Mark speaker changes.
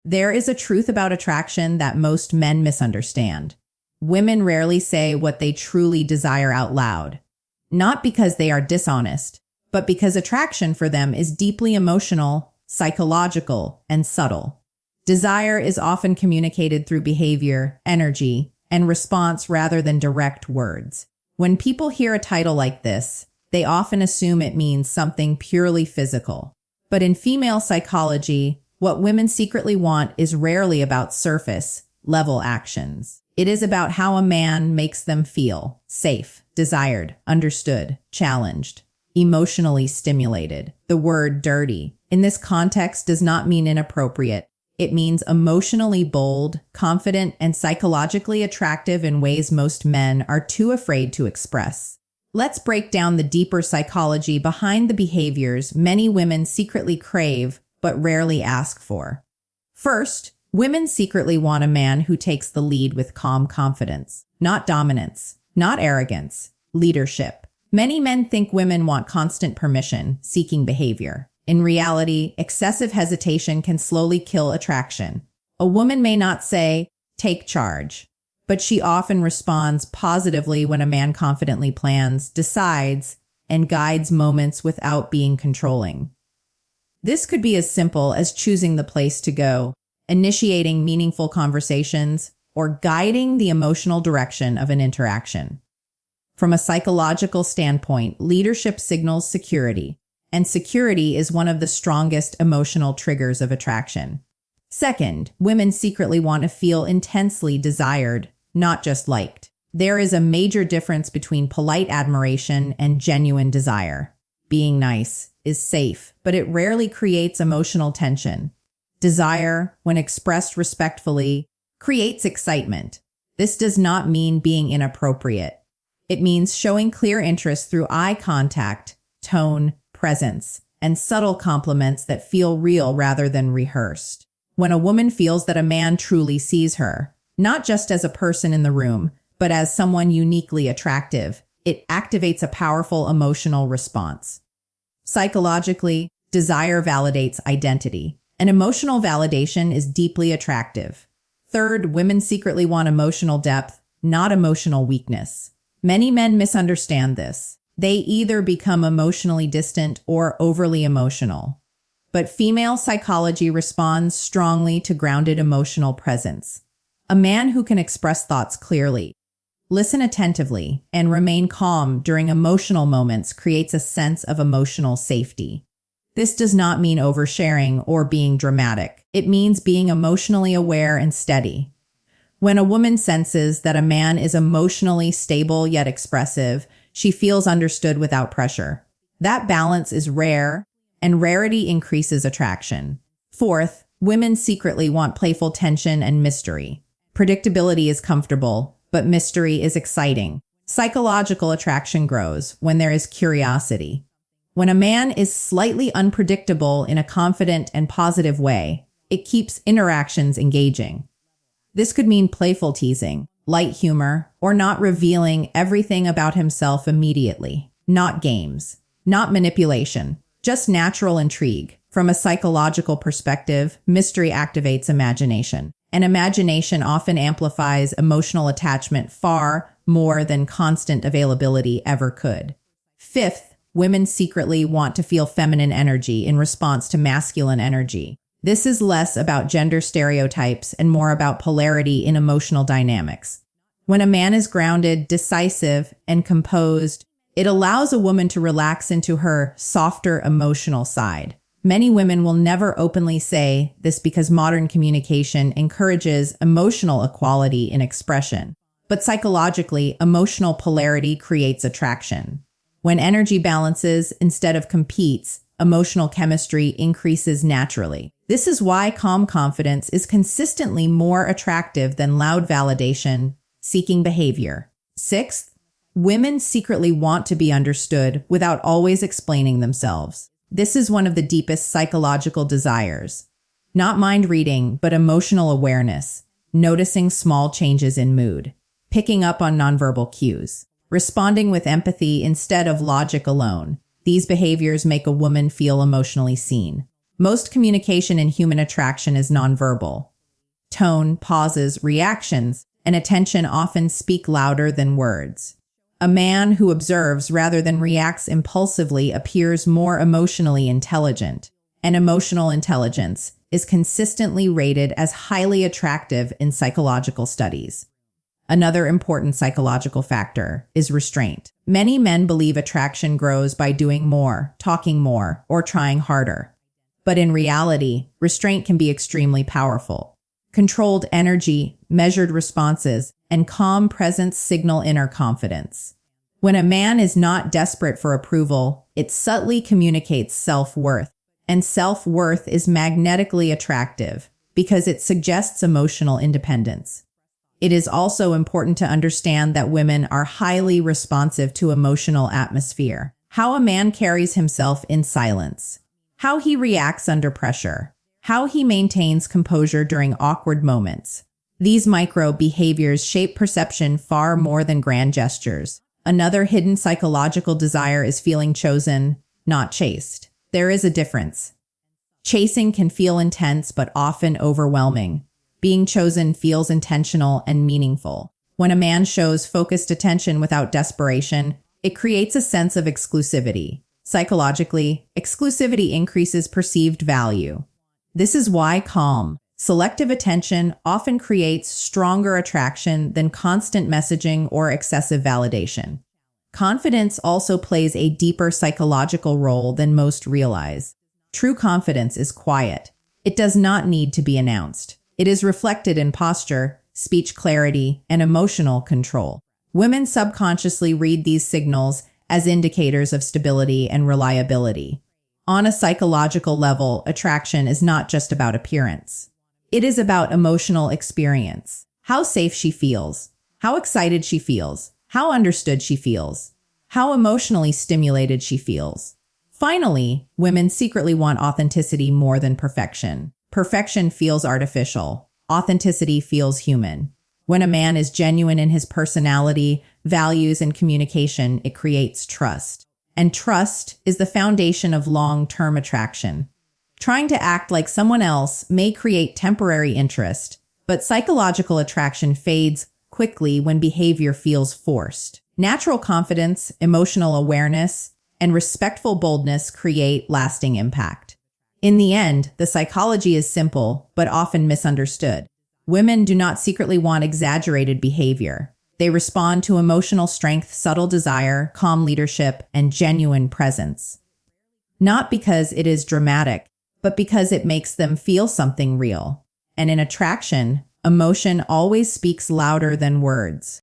Speaker 1: There is a truth about attraction that most men misunderstand. Women rarely say what they truly desire out loud. Not because they are dishonest, but because attraction for them is deeply emotional, psychological, and subtle. Desire is often communicated through behavior, energy, and response rather than direct words. When people hear a title like this, they often assume it means something purely physical. But in female psychology, what women secretly want is rarely about surface-level actions. It is about how a man makes them feel safe, desired, understood, challenged, emotionally stimulated. The word dirty in this context does not mean inappropriate. It means emotionally bold, confident, and psychologically attractive in ways most men are too afraid to express. Let's break down the deeper psychology behind the behaviors many women secretly crave but rarely ask for. First, women secretly want a man who takes the lead with calm confidence, not dominance, not arrogance, leadership. Many men think women want constant permission, seeking behavior. In reality, excessive hesitation can slowly kill attraction. A woman may not say, "Take charge," but she often responds positively when a man confidently plans, decides, and guides moments without being controlling. This could be as simple as choosing the place to go, initiating meaningful conversations, or guiding the emotional direction of an interaction. From a psychological standpoint, leadership signals security, and security is one of the strongest emotional triggers of attraction. Second, women secretly want to feel intensely desired, not just liked. There is a major difference between polite admiration and genuine desire. Being nice is safe, but it rarely creates emotional tension. Desire, when expressed respectfully, creates excitement. This does not mean being inappropriate. It means showing clear interest through eye contact, tone, presence, and subtle compliments that feel real rather than rehearsed. When a woman feels that a man truly sees her, not just as a person in the room, but as someone uniquely attractive, it activates a powerful emotional response. Psychologically, desire validates identity, and emotional validation is deeply attractive. Third, women secretly want emotional depth, not emotional weakness. Many men misunderstand this. They either become emotionally distant or overly emotional. But female psychology responds strongly to grounded emotional presence. A man who can express thoughts clearly, listen attentively, and remain calm during emotional moments creates a sense of emotional safety. This does not mean oversharing or being dramatic. It means being emotionally aware and steady. When a woman senses that a man is emotionally stable yet expressive, she feels understood without pressure. That balance is rare, and rarity increases attraction. Fourth, women secretly want playful tension and mystery. Predictability is comfortable, but mystery is exciting. Psychological attraction grows when there is curiosity. When a man is slightly unpredictable in a confident and positive way, it keeps interactions engaging. This could mean playful teasing, light humor, or not revealing everything about himself immediately. Not games, not manipulation, just natural intrigue. From a psychological perspective, mystery activates imagination, and imagination often amplifies emotional attachment far more than constant availability ever could. Fifth, women secretly want to feel feminine energy in response to masculine energy. This is less about gender stereotypes and more about polarity in emotional dynamics. When a man is grounded, decisive, and composed, it allows a woman to relax into her softer emotional side. Many women will never openly say this because modern communication encourages emotional equality in expression. But psychologically, emotional polarity creates attraction. When energy balances instead of competes, emotional chemistry increases naturally. This is why calm confidence is consistently more attractive than loud validation, seeking behavior. Sixth, women secretly want to be understood without always explaining themselves. This is one of the deepest psychological desires. Not mind reading, but emotional awareness, noticing small changes in mood, picking up on nonverbal cues, responding with empathy instead of logic alone. These behaviors make a woman feel emotionally seen. Most communication in human attraction is nonverbal. Tone, pauses, reactions, and attention often speak louder than words. A man who observes rather than reacts impulsively appears more emotionally intelligent, and emotional intelligence is consistently rated as highly attractive in psychological studies. Another important psychological factor is restraint. Many men believe attraction grows by doing more, talking more, or trying harder. But in reality, restraint can be extremely powerful. Controlled energy, measured responses, and calm presence signal inner confidence. When a man is not desperate for approval, it subtly communicates self-worth. And self-worth is magnetically attractive because it suggests emotional independence. It is also important to understand that women are highly responsive to emotional atmosphere. How a man carries himself in silence, how he reacts under pressure, how he maintains composure during awkward moments. These micro behaviors shape perception far more than grand gestures. Another hidden psychological desire is feeling chosen, not chased. There is a difference. Chasing can feel intense but often overwhelming. Being chosen feels intentional and meaningful. When a man shows focused attention without desperation, it creates a sense of exclusivity. Psychologically, exclusivity increases perceived value. This is why calm, selective attention often creates stronger attraction than constant messaging or excessive validation. Confidence also plays a deeper psychological role than most realize. True confidence is quiet. It does not need to be announced. It is reflected in posture, speech clarity, and emotional control. Women subconsciously read these signals as indicators of stability and reliability. On a psychological level, attraction is not just about appearance. It is about emotional experience. How safe she feels, how excited she feels, how understood she feels, how emotionally stimulated she feels. Finally, women secretly want authenticity more than perfection. Perfection feels artificial. Authenticity feels human. When a man is genuine in his personality, values, and communication, it creates trust. And trust is the foundation of long-term attraction. Trying to act like someone else may create temporary interest, but psychological attraction fades quickly when behavior feels forced. Natural confidence, emotional awareness, and respectful boldness create lasting impact. In the end, the psychology is simple, but often misunderstood. Women do not secretly want exaggerated behavior. They respond to emotional strength, subtle desire, calm leadership, and genuine presence. Not because it is dramatic, but because it makes them feel something real. And in attraction, emotion always speaks louder than words.